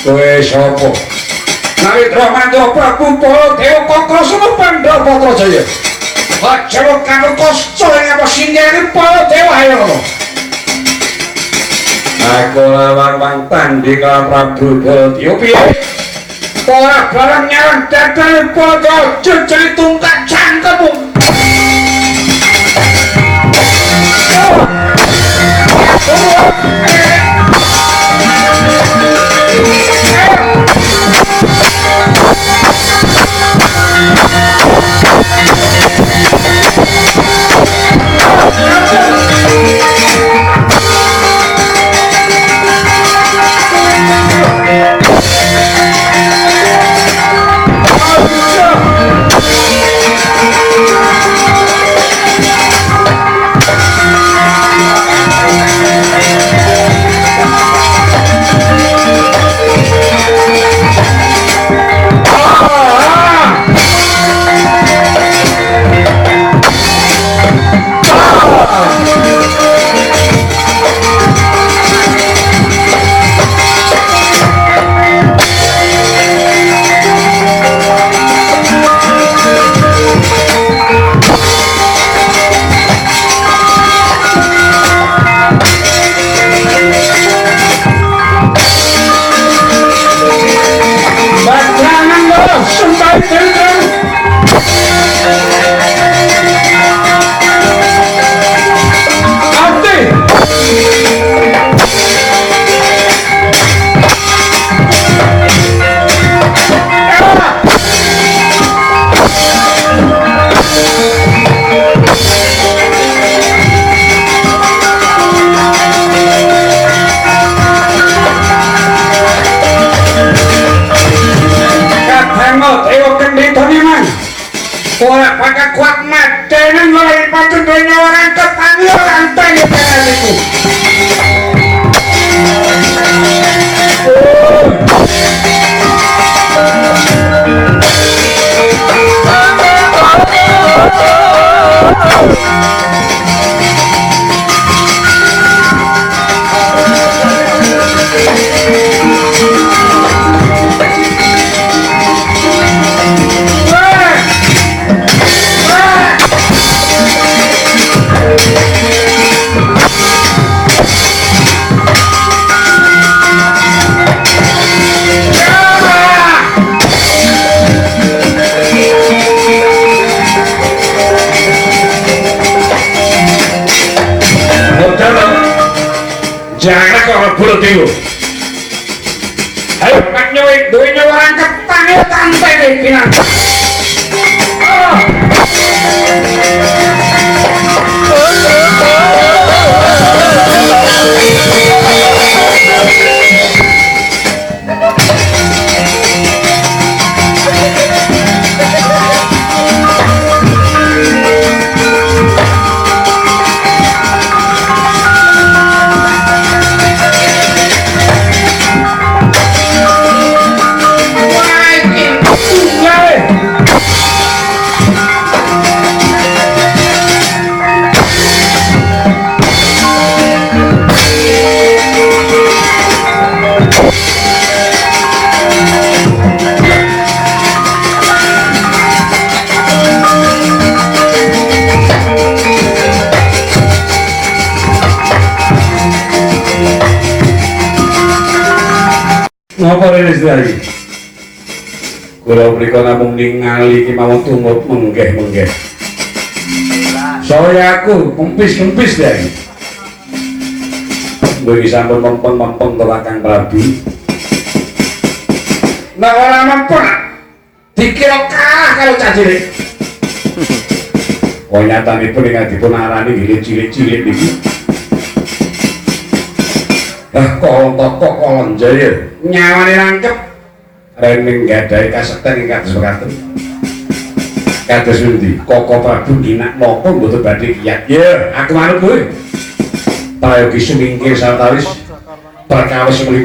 Kowe sapa? Nawitra Mandra Prabu Baladewa Kakrasana Pandhawa Patra Jaya. Aja karo kasta ing apa singgane Baladewa ayo. Aku lawang tanding karo Prabu Baladewa piye? Ora barang nyarang dadane Baladewa jejeri tungkak cangkemmu. Ora pakai kuat matene nglawan patun donya orang kepanggil rantai itu. Jangan kalau bulu tinggu. Ayo pak nyawik, duitnya orang kepanggil tantai deh pinang. Ngapa rene sedari? Kula mriko namung ningali iki mawon tumut menggeh-menggeh. Saya aku kempis-kempis dari. Kowe iki sampun mempeng-mempeng to Kakang Prabu. Nek ora mempeng dikira kalah karo cah cilik. Kok nyatanipun ingkang dipun arani nggih cilik-cilik niki. Kok Jaya nyawane rangkep rening gadhahi kasekten ingkang kados mekaten. Kados pundi? Koko Prabu ginak napa mboten badhe kiyat? Ya, aku manut kowe. Prayogi sumingkir sawetawis perkawis menika